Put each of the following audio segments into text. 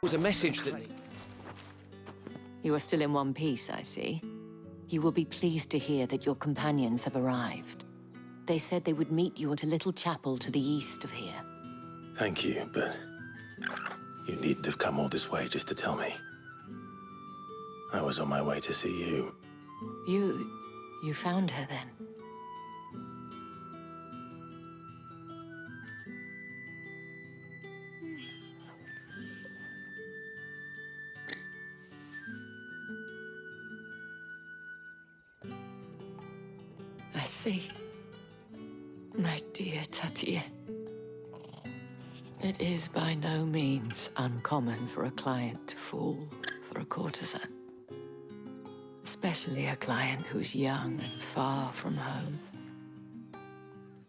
was a message that... You are still in one piece, I see. You will be pleased to hear that your companions have arrived. They said they would meet you at a little chapel to the east of here. Thank you, but you needn't have come all this way just to tell me. I was on my way to see you. You found her then? I see. My dear Tatienne. It is by no means uncommon for a client to fall for a courtesan. Especially a client who's young and far from home.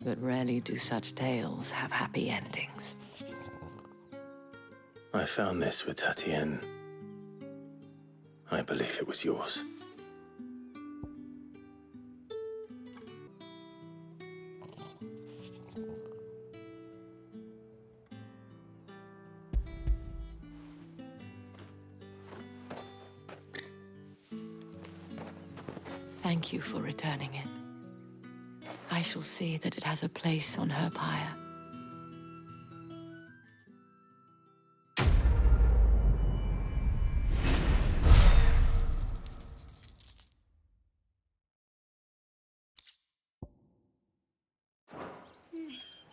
But rarely do such tales have happy endings. I found this with Tatienne. I believe it was yours. Thank you for returning it. I shall see that it has a place on her pyre.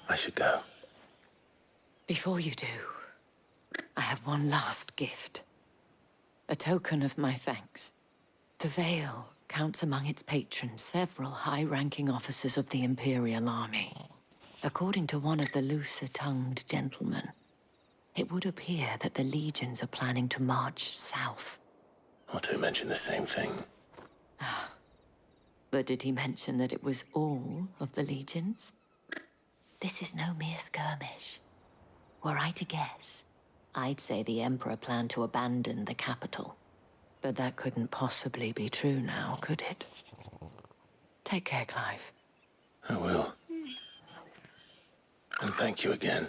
I should go. Before you do, I have one last gift. A token of my thanks. The Veil counts among its patrons several high-ranking officers of the Imperial Army. According to one of the looser-tongued gentlemen, it would appear that the legions are planning to march south. Otto mentioned the same thing. But did he mention that it was all of the legions? This is no mere skirmish. Were I to guess, I'd say the Emperor planned to abandon the capital. But that couldn't possibly be true now, could it? Take care, Clive. I will. And thank you again.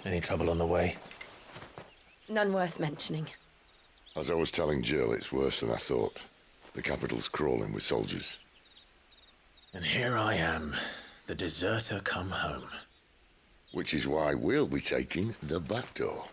Any trouble on the way? None worth mentioning. As I was telling Jill, it's worse than I thought. The capital's crawling with soldiers. And here I am, the deserter come home. Which is why we'll be taking the back door.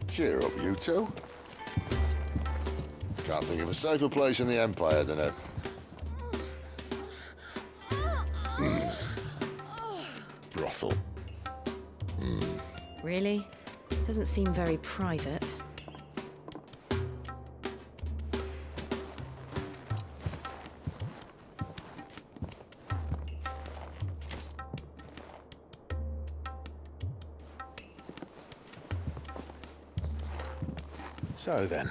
Cheer up, you two. Can't think of a safer place in the Empire than a... brothel. Really? Doesn't seem very private. So then,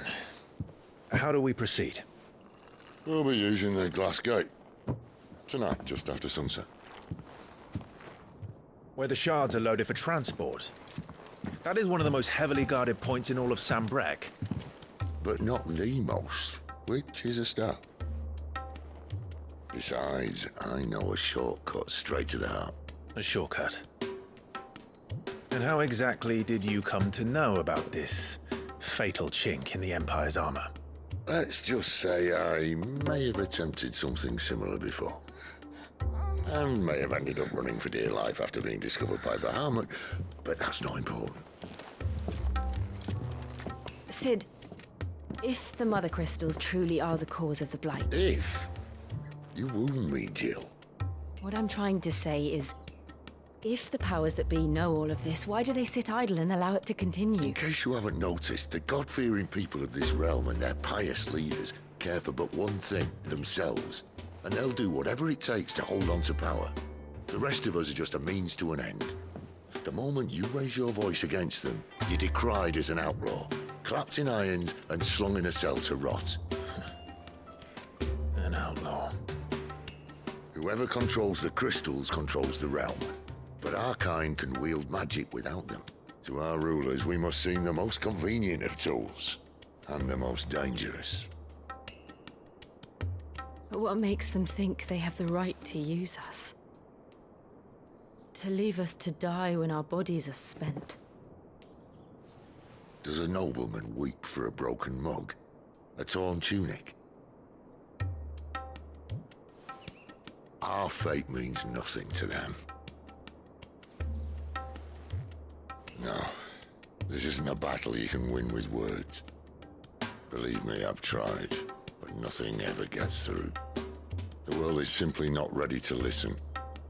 how do we proceed? We'll be using the glass gate. Tonight, just after sunset. Where the shards are loaded for transport. That is one of the most heavily guarded points in all of Sambrek. But not the most, which is a start. Besides, I know a shortcut straight to the heart. A shortcut. And how exactly did you come to know about this fatal chink in the Empire's armor? Let's just say I may have attempted something similar before. And may have ended up running for dear life after being discovered by Bahamut, but that's not important. Sid, if the Mother Crystals truly are the cause of the Blight... If? You wound me, Jill. What I'm trying to say is, if the powers that be know all of this, why do they sit idle and allow it to continue? In case you haven't noticed, the God-fearing people of this realm and their pious leaders care for but one thing, themselves. And they'll do whatever it takes to hold on to power. The rest of us are just a means to an end. The moment you raise your voice against them, you're decried as an outlaw, clapped in irons and slung in a cell to rot. An outlaw. Whoever controls the crystals controls the realm. But our kind can wield magic without them. To our rulers, we must seem the most convenient of tools, and the most dangerous. But what makes them think they have the right to use us? To leave us to die when our bodies are spent? Does a nobleman weep for a broken mug? A torn tunic? Our fate means nothing to them. No, this isn't a battle you can win with words. Believe me, I've tried, but nothing ever gets through. The world is simply not ready to listen.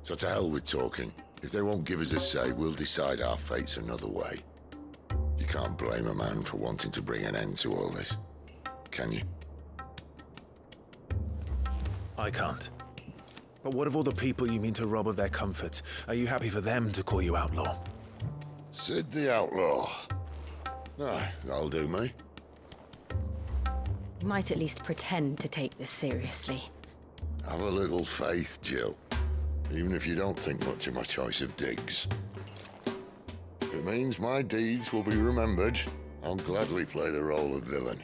So to hell with talking. If they won't give us a say, we'll decide our fates another way. You can't blame a man for wanting to bring an end to all this, can you? I can't. But what of all the people you mean to rob of their comforts? Are you happy for them to call you outlaw? Sid the Outlaw. Ah, that'll do me. You might at least pretend to take this seriously. Have a little faith, Jill. Even if you don't think much of my choice of digs. If it means my deeds will be remembered, I'll gladly play the role of villain.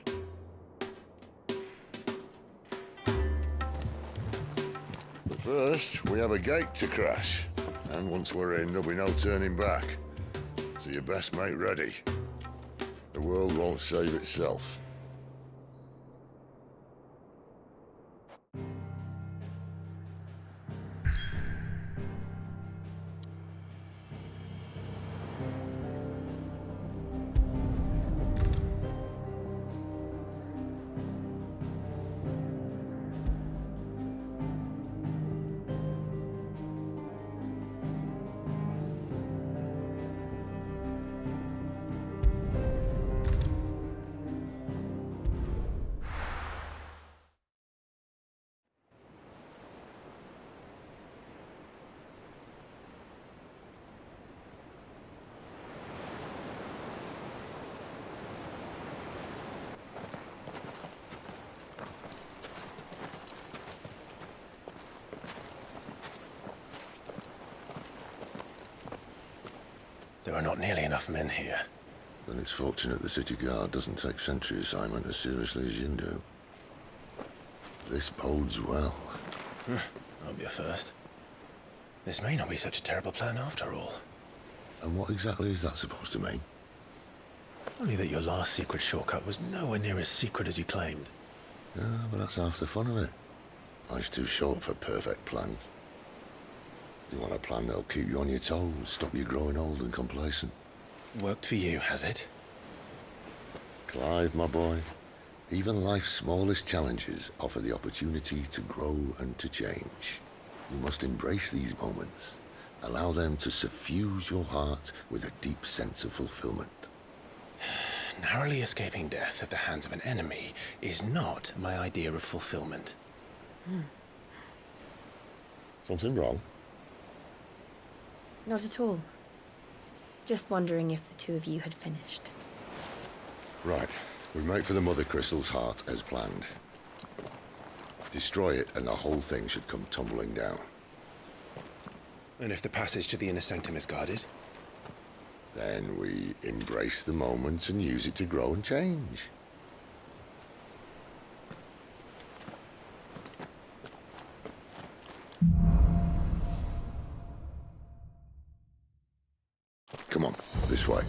But first, we have a gate to crash. And once we're in, there'll be no turning back. So you best make ready. The world won't save itself. There are not nearly enough men here. Then it's fortunate the city guard doesn't take sentry assignment as seriously as you do. This bodes well. That'll be a first. This may not be such a terrible plan after all. And what exactly is that supposed to mean? Only that your last secret shortcut was nowhere near as secret as you claimed. Yeah, but that's half the fun of it. Life's too short for perfect plans. You want a plan that'll keep you on your toes, stop you growing old and complacent. Worked for you, has it? Clive, my boy, even life's smallest challenges offer the opportunity to grow and to change. You must embrace these moments. Allow them to suffuse your heart with a deep sense of fulfillment. Narrowly escaping death at the hands of an enemy is not my idea of fulfillment. Something wrong? Not at all. Just wondering if the two of you had finished. Right. We make for the Mother Crystal's heart as planned. Destroy it and the whole thing should come tumbling down. And if the passage to the inner sanctum is guarded? Then we embrace the moment and use it to grow and change. Come on, this way.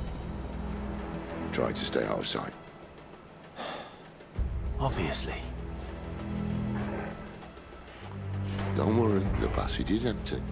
Try to stay out of sight. Obviously. Don't worry, the passage is empty.